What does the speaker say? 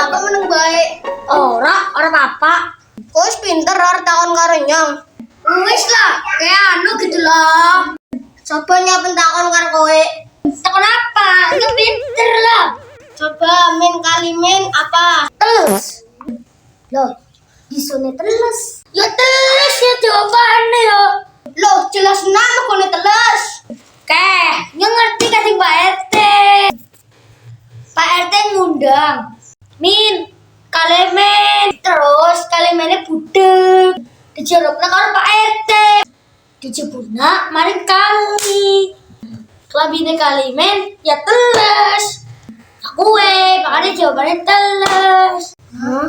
apa meneng baik? Ora apa-apa. Kok wis pinter ora takon karo nyong. Wis lah, kayak anu gitu loh. Coba nyapen takon karo kowe. Takon apa? Itu pinter lah. Coba min kali min apa? Teles. Loh, disone teles. Ya teles ya jawabannya ya. Loh, jelas nama kono teles. Nyong ngerti kasih Pak RT. Pak RT ngundang. Min, kalemen. Terus kalemennya budek. Dijerupna karo Pak RT. Dijebutna mari kali. Kelabine kalimen ya teles. Aku makanya jawabannya teles. Hah?